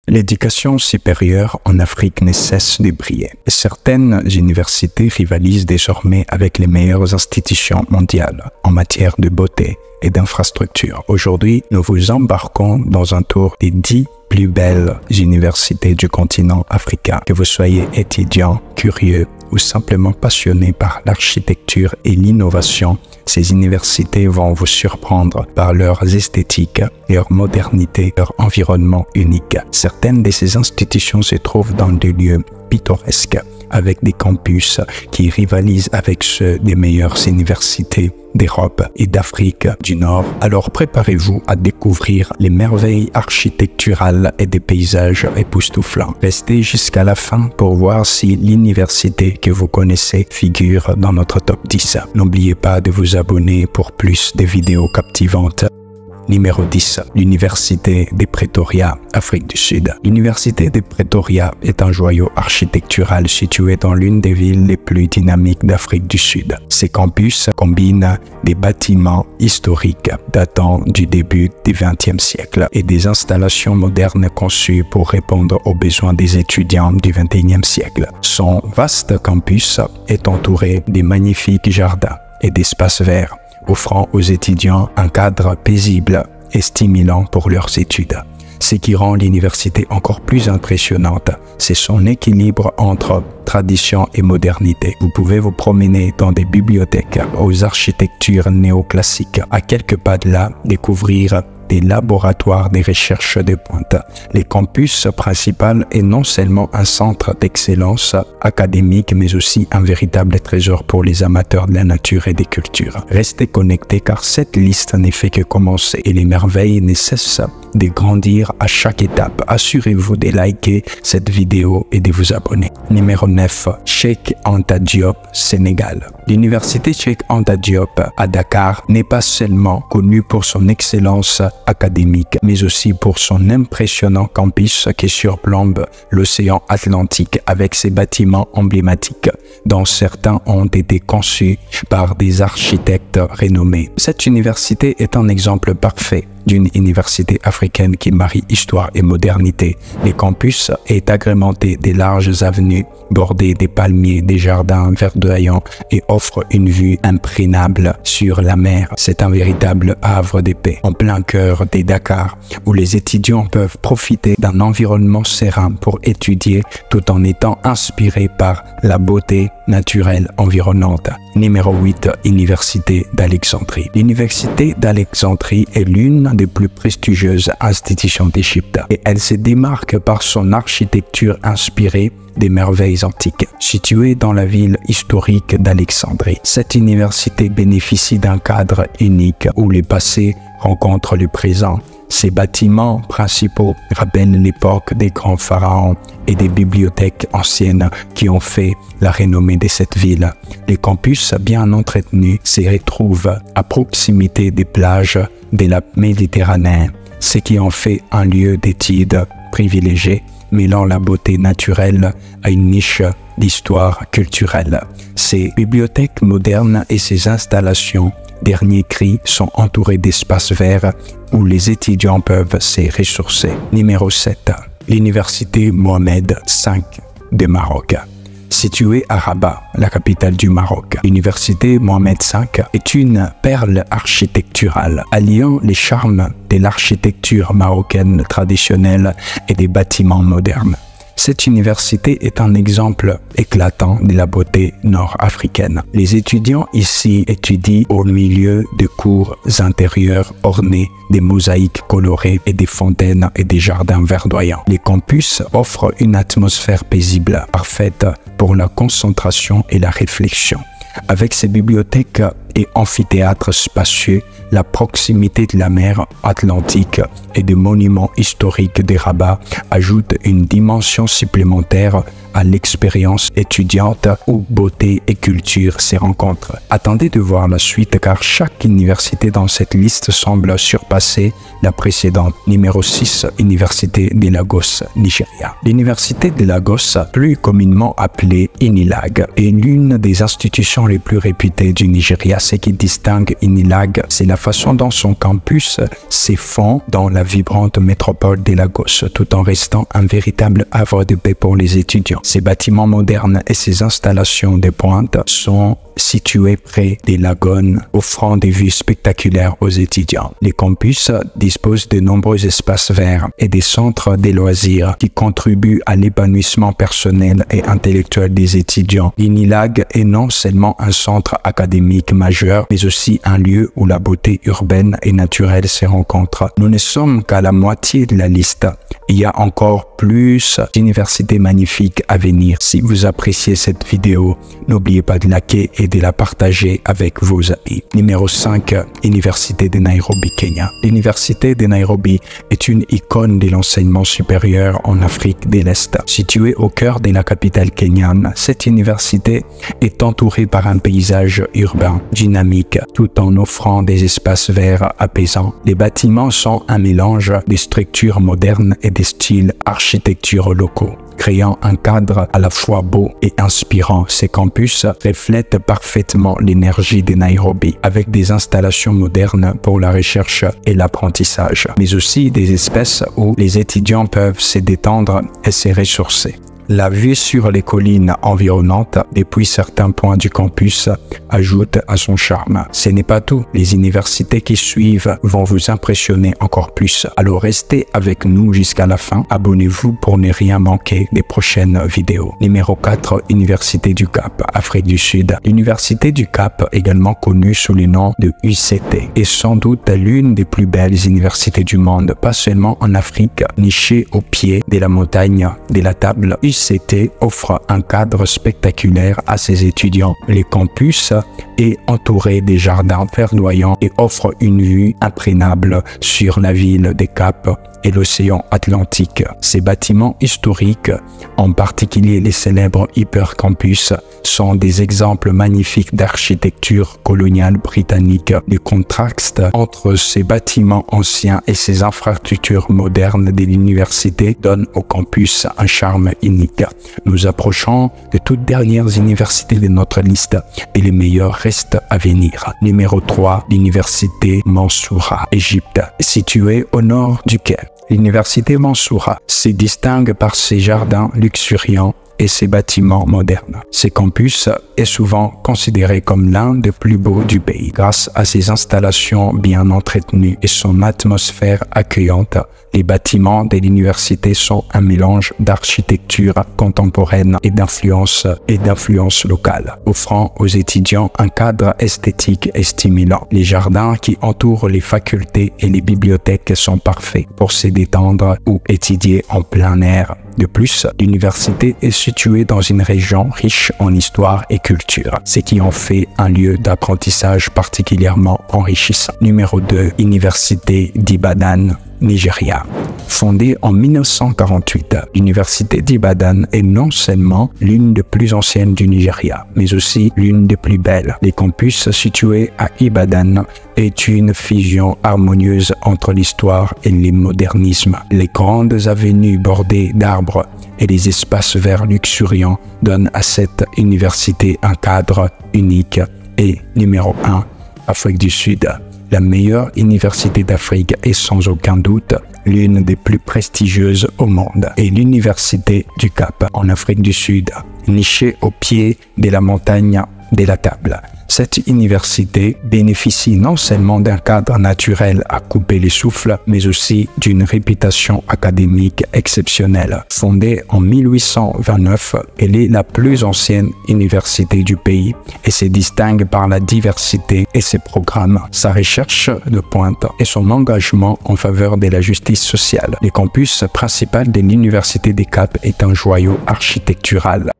L'éducation supérieure en Afrique ne cesse de briller. Certaines universités rivalisent désormais avec les meilleures institutions mondiales en matière de beauté et d'infrastructures. Aujourd'hui, nous vous embarquons dans un tour des 10 plus belles universités du continent africain. Que vous soyez étudiant, curieux ou simplement passionné par l'architecture et l'innovation, ces universités vont vous surprendre par leur esthétique, leur modernité, leur environnement unique. Certaines de ces institutions se trouvent dans des lieux pittoresques, avec des campus qui rivalisent avec ceux des meilleures universités d'Europe et d'Afrique du Nord. Alors préparez-vous à découvrir les merveilles architecturales et des paysages époustouflants. Restez jusqu'à la fin pour voir si l'université que vous connaissez figure dans notre top 10. N'oubliez pas de vous abonner pour plus de vidéos captivantes. Numéro 10, l'Université de Pretoria, Afrique du Sud. L'Université de Pretoria est un joyau architectural situé dans l'une des villes les plus dynamiques d'Afrique du Sud. Ces campus combinent des bâtiments historiques datant du début du XXe siècle et des installations modernes conçues pour répondre aux besoins des étudiants du XXIe siècle. Son vaste campus est entouré de magnifiques jardins et d'espaces verts, offrant aux étudiants un cadre paisible et stimulant pour leurs études. Ce qui rend l'université encore plus impressionnante, c'est son équilibre entre tradition et modernité. Vous pouvez vous promener dans des bibliothèques aux architectures néoclassiques. À quelques pas de là, découvrir des laboratoires de recherche de pointe. Le campus principal est non seulement un centre d'excellence académique, mais aussi un véritable trésor pour les amateurs de la nature et des cultures. Restez connectés car cette liste n'est fait que commencer et les merveilles ne cessent de grandir à chaque étape. Assurez-vous de liker cette vidéo et de vous abonner. Numéro 9, Cheikh Anta Diop, Sénégal. L'université Cheikh Anta Diop à Dakar n'est pas seulement connue pour son excellence académique, mais aussi pour son impressionnant campus qui surplombe l'océan Atlantique avec ses bâtiments emblématiques, dont certains ont été conçus par des architectes renommés. Cette université est un exemple parfait d'une université africaine qui marie histoire et modernité. Le campus est agrémenté de larges avenues bordées des palmiers, des jardins verdoyants et offre une vue imprenable sur la mer. C'est un véritable havre de paix en plein cœur de Dakar où les étudiants peuvent profiter d'un environnement serein pour étudier tout en étant inspirés par la beauté naturelle environnante. Numéro 8, Université d'Alexandrie. L'Université d'Alexandrie est l'une des plus prestigieuses institutions d'Égypte et elle se démarque par son architecture inspirée des merveilles antiques. Située dans la ville historique d'Alexandrie, cette université bénéficie d'un cadre unique où le passé rencontre le présent. Ces bâtiments principaux rappellent l'époque des grands pharaons et des bibliothèques anciennes qui ont fait la renommée de cette ville. Les campus bien entretenus se retrouvent à proximité des plages de la Méditerranée, ce qui en fait un lieu d'études privilégié, mêlant la beauté naturelle à une niche d'histoire culturelle. Ces bibliothèques modernes et ces installations dernier cri sont entourés d'espaces verts où les étudiants peuvent se ressourcer. Numéro 7. L'Université Mohamed V de Maroc. Située à Rabat, la capitale du Maroc, l'Université Mohamed V est une perle architecturale, alliant les charmes de l'architecture marocaine traditionnelle et des bâtiments modernes. Cette université est un exemple éclatant de la beauté nord-africaine. Les étudiants ici étudient au milieu de cours intérieurs ornés des mosaïques colorées et des fontaines et des jardins verdoyants. Les campus offrent une atmosphère paisible, parfaite pour la concentration et la réflexion. Avec ses bibliothèques et amphithéâtres spacieux, la proximité de la mer Atlantique et des monuments historiques de Rabat ajoute une dimension supplémentaire à à l'expérience étudiante où beauté et culture se rencontrent. Attendez de voir la suite car chaque université dans cette liste semble surpasser la précédente. Numéro 6, Université de Lagos, Nigeria. L'Université de Lagos, plus communément appelée UNILAG, est l'une des institutions les plus réputées du Nigeria. Ce qui distingue UNILAG, c'est la façon dont son campus s'effondre dans la vibrante métropole de Lagos, tout en restant un véritable havre de paix pour les étudiants. Ces bâtiments modernes et ces installations de pointe sont situés près des lagoons, offrant des vues spectaculaires aux étudiants. Les campus disposent de nombreux espaces verts et des centres de loisirs qui contribuent à l'épanouissement personnel et intellectuel des étudiants. L'UNILAG est non seulement un centre académique majeur, mais aussi un lieu où la beauté urbaine et naturelle se rencontrent. Nous ne sommes qu'à la moitié de la liste. Il y a encore plus d'universités magnifiques à venir. Si vous appréciez cette vidéo, n'oubliez pas de liker et de la partager avec vos amis. Numéro 5, Université de Nairobi, Kenya. L'Université de Nairobi est une icône de l'enseignement supérieur en Afrique de l'Est. Située au cœur de la capitale kenyane, cette université est entourée par un paysage urbain dynamique tout en offrant des espaces verts apaisants. Les bâtiments sont un mélange des structures modernes et des styles architecturaux locaux, créant un cadre à la fois beau et inspirant. Ces campus reflètent parfaitement l'énergie de Nairobi, avec des installations modernes pour la recherche et l'apprentissage, mais aussi des espaces où les étudiants peuvent se détendre et se ressourcer. La vue sur les collines environnantes depuis certains points du campus ajoute à son charme. Ce n'est pas tout. Les universités qui suivent vont vous impressionner encore plus. Alors restez avec nous jusqu'à la fin. Abonnez-vous pour ne rien manquer des prochaines vidéos. Numéro 4, Université du Cap, Afrique du Sud. L'Université du Cap, également connue sous le nom de UCT, est sans doute l'une des plus belles universités du monde, pas seulement en Afrique. Nichée au pied de la montagne de la Table, UCT offre un cadre spectaculaire à ses étudiants. Les campus est entouré des jardins verdoyants et offre une vue imprenable sur la ville des Caps et l'océan Atlantique. Ces bâtiments historiques, en particulier les célèbres hypercampus, sont des exemples magnifiques d'architecture coloniale britannique. Le contraste entre ces bâtiments anciens et ces infrastructures modernes de l'université donne au campus un charme unique. Nous approchons des toutes dernières universités de notre liste et les meilleurs restent à venir. Numéro 3, l'université Mansoura, Égypte, située au nord du Caire. L'université Mansoura se distingue par ses jardins luxuriants et ses bâtiments modernes. Ce campus est souvent considéré comme l'un des plus beaux du pays. Grâce à ses installations bien entretenues et son atmosphère accueillante, les bâtiments de l'université sont un mélange d'architecture contemporaine et d'influence locale, offrant aux étudiants un cadre esthétique et stimulant. Les jardins qui entourent les facultés et les bibliothèques sont parfaits pour se détendre ou étudier en plein air. De plus, l'université est située dans une région riche en histoire et culture, ce qui en fait un lieu d'apprentissage particulièrement enrichissant. Numéro 2, Université d'Ibadan, Nigeria. Fondée en 1948, l'université d'Ibadan est non seulement l'une des plus anciennes du Nigeria, mais aussi l'une des plus belles. Les campus situés à Ibadan est une fusion harmonieuse entre l'histoire et le modernisme. Les grandes avenues bordées d'arbres et les espaces verts luxuriants donnent à cette université un cadre unique. Et numéro 1, Afrique du Sud. La meilleure université d'Afrique est sans aucun doute l'une des plus prestigieuses au monde, et l'université du Cap en Afrique du Sud, nichée au pied de la montagne de la Table. Cette université bénéficie non seulement d'un cadre naturel à couper les souffles, mais aussi d'une réputation académique exceptionnelle. Fondée en 1829, elle est la plus ancienne université du pays et se distingue par la diversité et ses programmes, sa recherche de pointe et son engagement en faveur de la justice sociale. Le campus principal de l'université des Caps est un joyau architectural